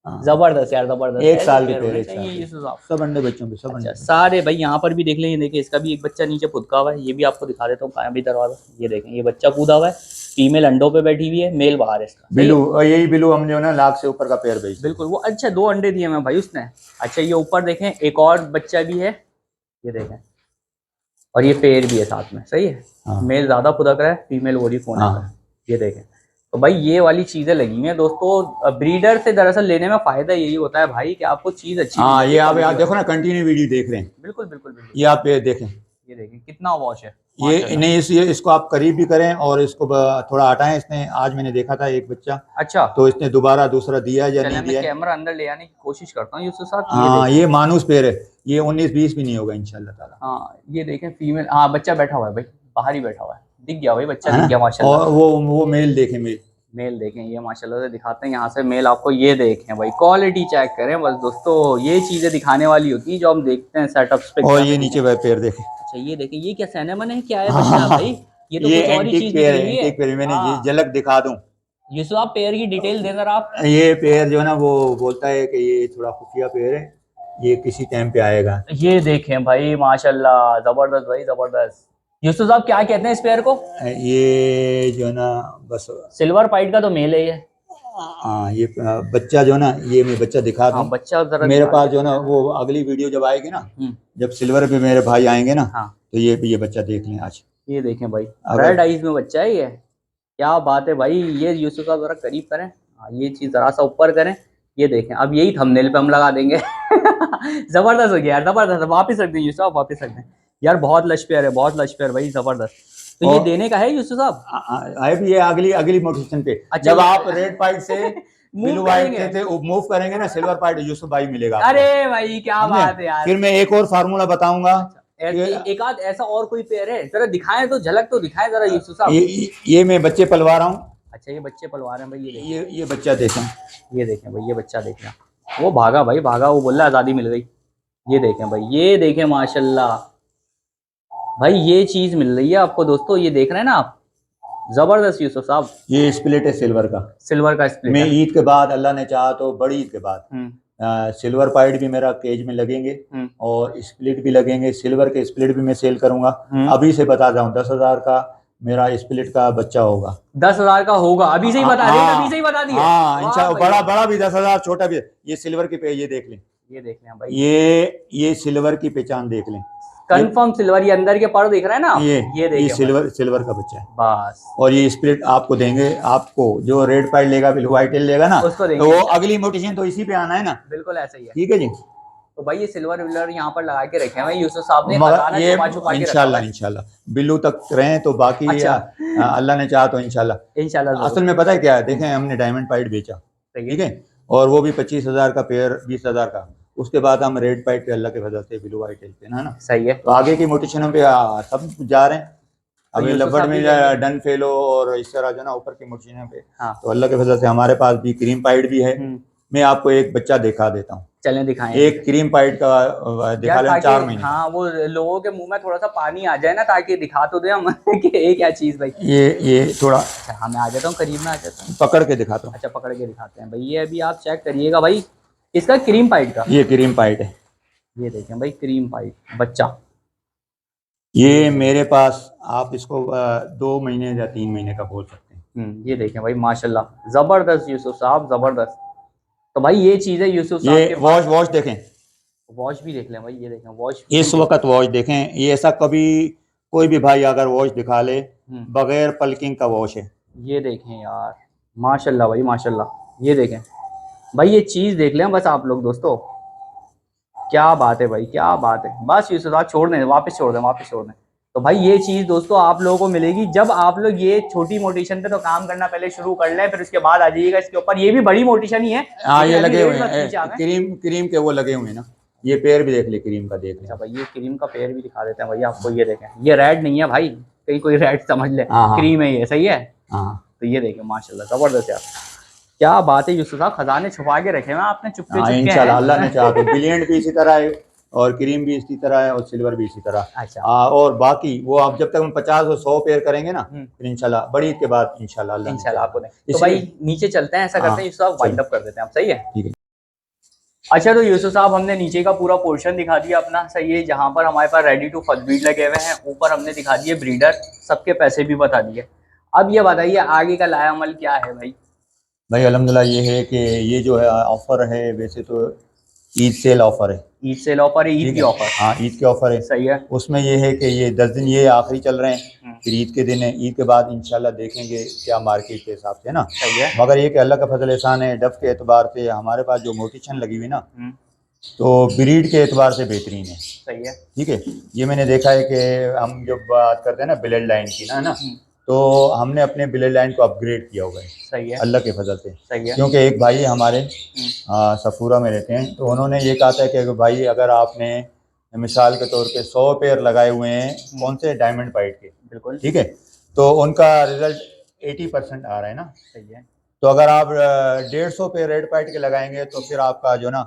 हाँ। जबरदस्त यार, जबरदस्त। 1 साल के पेयर पेड़, होने 1 साल चाहिए के। यूसुफ साहब। सब अंडे बच्चों के, सब अच्छा, अंडे। सारे भाई यहाँ पर भी देख लें। ये देखिए, इसका भी एक बच्चा नीचे फुदका हुआ है। ये भी आपको दिखा देता हूँ, काया भी दरवाजा। ये देखें, ये बच्चा कूदा हुआ है, फीमेल अंडों पे बैठी हुई है, मेल बाहर है इसका। बिलू, और यही बिलू हम जो है ना लाख से ऊपर का पेयर बेच। बिल्कुल वो, अच्छा 2 अंडे दिए मैं भाई उसने। अच्छा, ये ऊपर देखें, एक और बच्चा भी है, ये देखें, और ये पेयर भी है साथ में। सही है। हाँ। मेल ज्यादा फुदक रहा है, फीमेल वो कोने हाँ। पर। ये देखें, तो भाई ये वाली चीजें लगी हुई हैं दोस्तों। ब्रीडर से दरअसल लेने में फायदा यही होता है भाई कि आपको चीज अच्छी हाँ, मिलती ये है, आप quality देखो वाली। ना, कंटिन्यू वीडियो देख रहे हैं। बिल्कुल बिल्कुल बिल्कुल। ये आप पेयर देखें, ये देखें कितना वॉश है ये माशाल्लाह। नहीं, इसको आप करीब भी करें और इसको थोड़ा हटाएं। इसने आज मैंने देखा था एक बच्चा, अच्छा, तो इसने दोबारा दूसरा दिया या चले नहीं मैं दिया है। कैमरा अंदर ले आने की कोशिश करता हूँ यूसुफ साहब। ये हाँ, देखें, ये मानूस पेयर है, ये 19-20 भी नहीं होगा इंशाल्लाह ताला, हाँ ये देखें फीमेल। हाँ, बच्चा बैठा हुआ है भाई, बाहर ही बैठा हुआ है। दिख गया भाई, बच्चा है दिख ना? गया माशाल्लाह। और वो मेल देखें, मेल। मेल देखें, ये माशाल्लाह से दिखाते हैं यहाँ से मेल आपको। ये देखें भाई, क्वालिटी चेक करें बस दोस्तों। ये चीजें दिखाने वाली होती हैं जो हम देखते हैं सेटअप्स पे। और ये नीचे वह पेयर देखें। अच्छा, ये देखें, ये क्या सैनेमन है, क्या है बच्चा हाँ, भाई? ये तो ये कुछ और ही एंटीक चीज पेयर है, निकली हुई है। Antique pair. मैंने हाँ, झलक दिखा दूं, यूसुफ आप पेयर की डिटेल दे जरा आप। ये पेयर जो है ना वो बोलता है कि ये थोड़ा खुफिया पेयर है, ये किसी टाइम पे आएगा। ये देखें भाई माशाल्लाह, जबरदस्त भाई, जबरदस्त। यूसुफ साहब क्या कहते हैं इस पेयर को? ये जो है ना बस, सिल्वर पाइट का तो मेल है ये। हाँ, ये बच्चा जो है ना, ये मैं बच्चा दिखा दूं। हाँ, बच्चा जरा मेरे दिखा पास दे। जो है ना, वो अगली वीडियो जब आएगी ना, हम्म, जब सिल्वर पे मेरे भाई आएंगे ना, हाँ, तो ये बच्चा देख लें आज। ये देखें भाई, अगर- रेड आइज में बच्चा है ये। क्या बात है भाई। ये यूसुफ साहब जरा करीब करें। हाँ, ये चीज जरा सा ऊपर करें। ये देखें, अब यही थंबनेल पे हम लगा देंगे। जबरदस्त हो गया यार, जबरदस्त। वापिस रख दें यूसुफ साहब, वापिस रख दें यार। बहुत लश प्यार है, बहुत लश प्यार भाई, जबरदस्त। तो ये देने का है यूसुफ साहब? आए भी, ये अगली अगली मोटिवेशन पे। अच्छा, जब आप रेड पाइट से Move ब्लू वाइट करेंगे। थे मूव करेंगे ना, सिल्वर पाइट यूसुफ भाई मिलेगा आपको। अरे भाई क्या समझे? बात है यार। फिर मैं एक और फार्मूला बताऊंगा। एक आध ऐसा और कोई पेयर है, जरा दिखाएं तो, झलक तो दिखाएं जरा यूसुफ साहब। ये मैं बच्चे पलवा रहा हूँ। अच्छा, ये बच्चे पलवा रहे हैं भाई। ये देखें, ये बच्चा देखें, ये देखें भाई, ये बच्चा देखें। वो भागा भाई, भागा, वो बोल रहा आज़ादी मिल गई। ये देखें भाई, ये देखें माशाल्लाह भाई, ये चीज मिल रही है आपको दोस्तों। ये देख रहे हैं ना आप, जबरदस्त यूसुफ साहब। ये स्प्लिट है सिल्वर का। सिल्वर का स्प्लिट मैं है। ईद के बाद, अल्लाह ने चाहा तो बड़ी ईद के बाद सिल्वर पाइट भी मेरा केज में लगेंगे और स्प्लिट भी लगेंगे। सिल्वर के स्प्लिट भी मैं सेल करूंगा। अभी से बता रहा हूँ, 10,000 का मेरा स्प्लिट का बच्चा होगा। 10,000 का होगा, अभी से ही बता दिया, अभी से ही बता दिया। हाँ, वाह इंशाल्लाह। भाई। बड़ा बड़ा भी 10,000, छोटा भी। ये सिल्वर की पे, ये देख लें, ये देख लें भाई, ये सिल्वर की पहचान देख लें। Confirm silver. ये अंदर के पर दिख रहा है ना, ये देखें ये सिल्वर का बच्चा है बस। और ये स्प्लिट आपको देंगे। आपको जो रेड पाइट लेगा, ब्लू वाइट लेगा ना, उसको देंगे। तो वो अगली मोटिवेशन तो इसी पे आना है ना। बिल्कुल ऐसा ही है। ठीक है जी। तो भाई ये सिल्वर विल्वर यहाँ पर लगा के रखे हैं यूसुफ साहब ने, मगर खजाना ये छुपा छुपा के रखा इंशाल्लाह हुआ है। इंशाल्लाह बिल्लू तक रहें तो बाकी अच्छा। अल्लाह ने चाहा तो इंशाल्लाह। इंशाल्लाह असल में पता है क्या है, देखें हमने डायमंड पाइट बेचा, ठीक है, और वो भी 25,000 का पेयर, 20,000 का। उसके बाद हम रेड पाइट पे, अल्लाह के फजल से ब्लू वाइट पे ना, सही है। तो आगे की मोटिवेशनों पे सब जा रहे हैं। अभी लबड़ में डन फेलो और इस तरह जो ना ऊपर की मोटिवेशनों पे। हाँ। तो अल्लाह के फजल से हमारे पास भी क्रीम पाइट भी है। मैं आपको एक बच्चा दिखा देता हूँ। चलें दिखाएं। एक क्रीम पाइट का दिखा लें, 4 महीने। हाँ, वो लोगों के मुंह में थोड़ा सा पानी आ जाए ना, ताकि दिखा तो दे हम कि ये क्या चीज भाई। ये थोड़ा, अच्छा हाँ, मैं आ जाता हूँ, करीब में आ जाता हूँ, पकड़ के दिखाता हूँ। अच्छा पकड़ के दिखाते हैं भाई। ये अभी आप चेक करिएगा भाई, इसका क्रीम पाइट का, ये क्रीम पाइट है। ये देखें भाई, क्रीम पाइप बच्चा। ये मेरे पास आप इसको 2 महीने या 3 महीने का बोल सकते हैं। ये देखें भाई माशाल्लाह, जबरदस्त यूसुफ साहब, जबरदस्त। तो भाई ये चीज़ है यूसुफ साहब ये के वॉश पास। वॉश देखें, वॉच भी देख लें भाई, ये देखें वॉच इस भी देख वक्त वॉच देखें, ये ऐसा कभी कोई भी भाई अगर वॉच दिखा ले लें। बगैर पल्किंग का वॉच है। ये देखें यार, माशाल्लाह भाई माशाल्लाह। ये देखें भाई, ये चीज़ देख लें बस आप लोग दोस्तों, क्या बात है भाई, क्या बात है। बस यूसुफ साहब छोड़ दें, वापस छोड़ दें, वापस छोड़ दें। तो भाई ये चीज़ दोस्तों आप लोगों को मिलेगी जब आप लोग ये छोटी मोटिशन पे तो काम करना पहले शुरू कर लें, फिर उसके बाद आ जाइएगा इसके ऊपर। ये भी बड़ी मोटिशन ही है, हाँ लेकिन ये अभी लगे हुए रेट मत हैं, नीचे आ गए। क्रीम क्रीम के वो लगे हुए हैं ना, ये पैर भी देख ले, क्रीम का देख ले। अच्छा भाई, ये क्रीम का पेयर भी दिखा देते हैं भाई आपको। ये देखें, ये रेड नहीं है भाई, कहीं कोई रेड समझ ले, हाँ हाँ क्रीम है ये, सही है। हाँ तो ये देखें माशाल्लाह, जबरदस्त यार, क्या बात है यूसुफ साहब, खजाने छुपा के रखे हुए हैं आपने, चुपके हाँ, चुपके इंशाल्लाह अल्लाह ने हैं। चाहा तो ब्रिलियंट भी इसी तरह है, और क्रीम भी इसी तरह है, और सिल्वर भी इसी तरह। अच्छा। और बाकी वो आप जब तक हम 50 और 100 पेयर करेंगे ना, हम्म। फिर इंशाल्लाह बड़ी ईद के बाद इंशाल्लाह अल्लाह ने इंशाल्लाह चाहा। आपको दें। तो इसलिए भाई नीचे चलते हैं, ऐसा करते हैं यूसुफ साहब, वाइंड अप कर देते हैं आप, सही है। ठीक है। अच्छा तो यूसुफ साहब हमने नीचे का पूरा पोर्शन दिखा दिया अपना, सही है, जहाँ पर हमारे पास रेडी टू फर्स्ट ब्रीड लगे हुए हैं। ऊपर हमने दिखा दिए ब्रीडर, सबके पैसे भी बता दिए। अब ये बताइए आगे का लाया अमल क्या है भाई। भाई अल्हम्दुलिल्लाह ये है कि ये जो है ऑफर है, वैसे तो ईद सेल ऑफर है। ईद सेल ऑफर है, ईद ठीक की है, ऑफर। हाँ ईद के ऑफर है। सही है। उसमें ये है कि ये 10 दिन ये आखिरी चल रहे हैं, फिर ईद के दिन है। ईद के बाद इंशाल्लाह देखेंगे क्या मार्केट के हिसाब से, है ना। सही है। मगर ये कि अल्लाह का फजल एहसान है, डफ के एतबार से हमारे पास जो मोटिशन लगी हुई ना, तो ब्रीड के एतबार से बेहतरीन है। सही है। ठीक है, ये मैंने देखा है कि हम जब बात करते हैं ना ब्लड लाइन की ना, है ना, तो हमने अपने ब्लड लाइन को अपग्रेड किया हुआ है। सही है। अल्लाह के फजल से। सही है। क्योंकि एक भाई हमारे सफूरा में रहते हैं, तो उन्होंने ये कहा था कि भाई अगर आपने मिसाल के तौर पे 100 पेयर लगाए हुए हैं, कौन से डायमंड पाइट के, बिल्कुल। ठीक है, तो उनका रिजल्ट 80% आ रहा है ना। सही है। तो अगर आप 150 पे रेड पाइट के लगाएंगे तो फिर आपका जो ना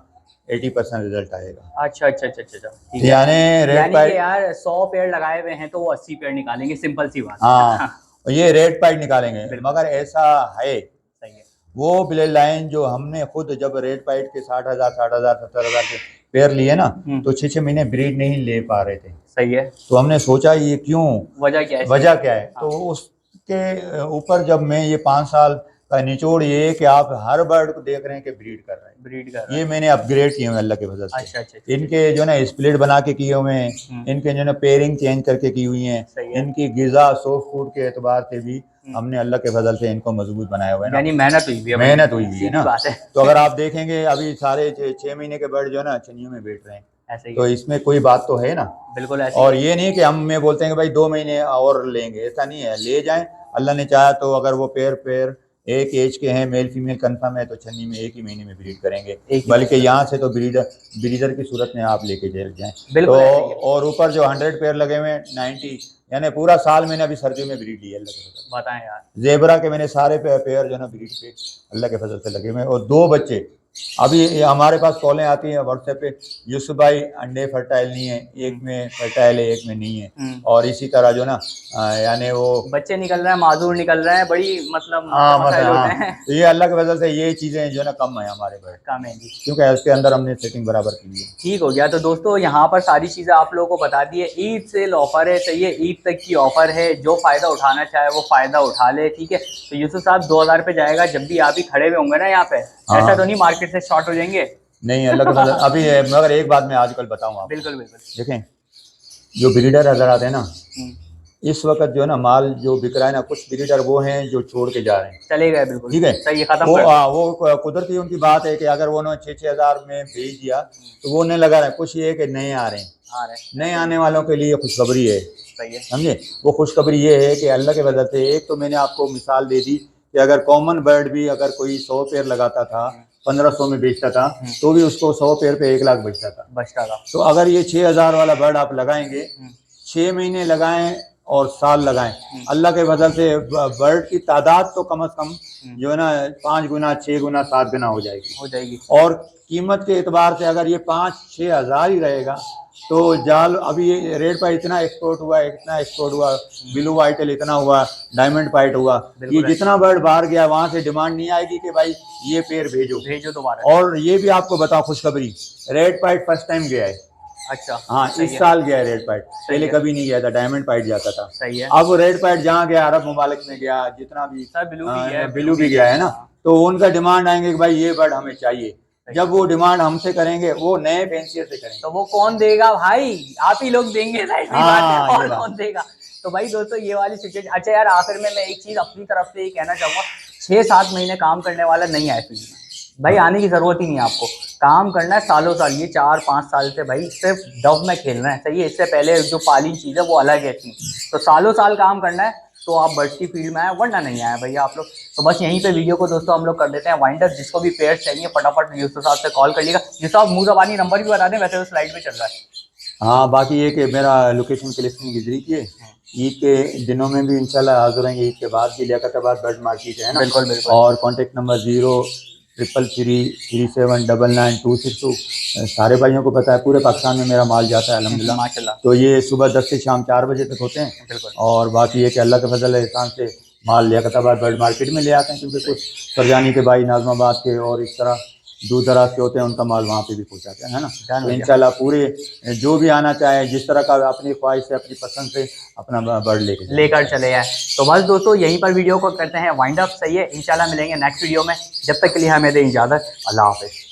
80% रिजल्ट आएगा। अच्छा अच्छा अच्छा अच्छा, ठीक है। यानी रेड यानी कि पाइट, यार 100 पेड़ लगाए हुए हैं तो वो 80 पेड़ निकालेंगे, सिंपल सी बात है। हाँ ये रेड पाइट निकालेंगे। बिल्कुल। मगर ऐसा है, सही है। वो ब्लड लाइन जो हमने खुद जब रेड पाइट के 60,000 70,000 के पेयर लिए ना, तो 6 महीने ब्रीड नहीं ले पा रहे थे। सही है। तो हमने सोचा ये क्यों, वजह क्या है इसकी? वजह क्या है। हाँ। तो उसके ऊपर जब मैं ये 5 साल का निचोड़ ये है कि आप हर बर्ड को देख रहे हैं कि ब्रीड कर रहे हैं, ब्रीड कर रहा है। ये मैंने अपग्रेड किए हुए अल्लाह के वजह से। अच्छा अच्छा अच्छा। इनके जो ना स्प्लिट बना के किए हुए हैं, इनके जो ना पेयरिंग चेंज करके की हुई है, सही है। इनकी गिजा सॉफ्ट फूड के एतबार से भी हमने अल्लाह के फजल से इनको मजबूत बनाया हुआ है ना। यानी मेहनत हुई भी है, मेहनत हुई हुई है ना। बात है। तो अगर आप देखेंगे अभी सारे 6 महीने के बर्ड जो है ना चनियों में बैठ रहे हैं, ऐसे ही तो इसमें कोई बात तो है ना। बिल्कुल ऐसे और ही। ये नहीं कि हम में बोलते हैं कि भाई 2 महीने और लेंगे, ऐसा नहीं है, ले जाएं। अल्लाह ने चाहा तो अगर वो पेयर पेयर एक एज के हैं, मेल फीमेल कंफर्म है, तो छन्नी में 1 ही महीने में ब्रीड करेंगे। बल्कि यहाँ से तो ब्रीडर की सूरत में आप लेके जाएं। बिल्कुल तो ऐसे ही है। और ऊपर जो 100 पेयर लगे हुए हैं 90, यानी पूरा साल मैंने अभी सर्दियों में ब्रीड ली है अल्लाह के फजल से। बताएं यार। जेबरा के मैंने सारे पेयर जो है ना ब्रीड पे अल्लाह के फजल से लगे हुए हैं। और 2 बच्चे अभी हमारे पास कॉलें आती हैं व्हाट्सएप पे, यूसुफ भाई अंडे फर्टाइल नहीं है, एक में फर्टाइल है एक में नहीं है। और इसी तरह जो ना यानी वो बच्चे निकल रहे हैं, माजूर निकल रहे हैं, बड़ी मतलब हाँ मसाइल होते मतलब हैं। तो ये अल्लाह की वजह से ये चीज़ें जो है ना कम है हमारे पर, कम है जी। क्योंकि इसके अंदर हमने सेटिंग बराबर की है। ठीक हो गया। तो दोस्तों यहाँ पर सारी चीज़ें आप लोगों को बता दी है। ईद सेल ऑफर है, सही है, ईद तक की ऑफर है, जो फ़ायदा उठाना चाहे वो फ़ायदा उठा ले। ठीक है, तो यूसुफ साहब 2000 पे जाएगा, जब भी आप ही खड़े हुए होंगे ना यहाँ पे, ऐसा तो नहीं मार्केट से शॉर्ट हो जाएंगे? नहीं अल्लाह के फजल अभी है। मगर एक बात मैं आजकल बताऊँ आप, बिल्कुल बिल्कुल। देखें जो ब्रीडर नजर आते हैं ना, इस वक्त जो है ना माल जो बिक रहा है ना, कुछ ब्रीडर वो हैं जो छोड़ के जा रहे हैं, चले गए, बिल्कुल ठीक है, सही है, खत्म वो कर वो कुदरती उनकी बात है कि अगर वो 6-6 हज़ार में भेज दिया तो वो नहीं लगा रहे। कुछ ये है कि नए आ रहे हैं, आ रहे हैं। नए आने वालों के लिए खुशखबरी है, सही है। समझे। वो खुशखबरी ये है कि अल्लाह के वजह से, एक तो मैंने आपको मिसाल दे दी कि अगर कॉमन बर्ड भी अगर कोई 100 पेयर लगाता था, 1500 में बेचता था, तो भी उसको 100 पेयर पे 1 लाख बचता था। तो अगर ये 6000 वाला बर्ड आप लगाएंगे, 6 महीने लगाएं और साल लगाएं, अल्लाह के फजल से बर्ड की तादाद तो कम से कम जो है ना 5 गुना 6 गुना 7 गुना हो जाएगी। और कीमत के एतबार से अगर ये 5-6 हज़ार ही रहेगा तो जाल अभी ये रेड पाइट इतना एक्सपोर्ट हुआ, ब्लू वाइटल इतना हुआ, डायमंड पाइट हुआ, ये जितना बर्ड बाहर गया वहां से डिमांड नहीं आएगी कि भाई ये पेड़ भेजो दोबारा। और ये भी आपको बताओ खुशखबरी, रेड पाइट फर्स्ट टाइम गया है, अच्छा हाँ, सही इस है, साल गया रेड पाइट, पहले है। कभी नहीं गया था, डायमंड पाइट जाता था। सही है। अब रेड पाइट जहाँ गया, अरब ममालिक में गया, जितना भी सर ब्लू भी है, ब्लू भी गया है ना, हाँ, तो उनका डिमांड आएंगे कि भाई ये बर्ड हमें चाहिए। सही जब है। वो डिमांड हमसे करेंगे, वो नए फैंसियर से करेंगे। तो वो कौन देगा भाई, आप ही लोग देंगे, जाहिर सी बात है, हाँ, ये और बात। कौन देगा। तो भाई दोस्तों ये वाली सिचुएशन। अच्छा यार, आखिर में मैं एक चीज अपनी तरफ से ये कहना चाहूंगा, 6-7 महीने काम करने वाला नहीं आया फील्ड में भाई, आने की जरूरत ही नहीं है आपको। काम करना है सालों साल, ये 4-5 साल से भाई सिर्फ डव में खेलना है, सही है। इससे पहले जो पाली चीज है वो अलग है थी, तो सालों साल काम करना है, तो आप बर्ड्स की फील्ड में आए, वरना नहीं आए भैया आप लोग। तो बस यहीं पे वीडियो को दोस्तों हम लोग कर देते हैं वाइंड अप। जिसको भी पेयर चाहिए फटाफट यूसुफ साहब से कॉल कर लीजिएगा। यूसुफ साहब मुंह ज़बानी नंबर भी बता दें, वैसे तो स्लाइड पे चल रहा है। हाँ, बाकी ये कि मेरा लोकेशन की लिस्टिंग गिजरी की है, ईद के दिनों में भी इंशाल्लाह हाजिर रहेंगे, ईद के बाद भी लियाकताबाद बर्ड मार्केट है ना। बिल्कुल बिल्कुल। और कॉन्टेक्ट नंबर 03333799262। सारे भाइयों को पता है, पूरे पाकिस्तान में मेरा माल जाता है अल्हम्दुलिल्लाह। माशाल्लाह। तो ये सुबह 10 से शाम 4 बजे तक होते हैं। बिल्कुल और बाकी ये कि अल्लाह के फजल एहसान से माल लियाकताबाद बर्ड मार्केट में ले आते हैं, क्योंकि कुछ फरजानी के भाई नाज़माबाद के और इस तरह दूर दराज के होते हैं, उनका माल वहाँ पे भी पहुँचाते हैं, है ना। डन तो भैया। इंशाल्लाह पूरे जो भी आना चाहे, जिस तरह का अपनी ख्वाहिश से, अपनी पसंद से अपना बर्ड लेकर चले जाए। तो बस दोस्तों यहीं पर वीडियो को करते हैं वाइंड अप, सही है। इंशाल्लाह मिलेंगे नेक्स्ट वीडियो में, जब तक के लिए हमें दें इजाज़त, अल्लाह हाफिज़।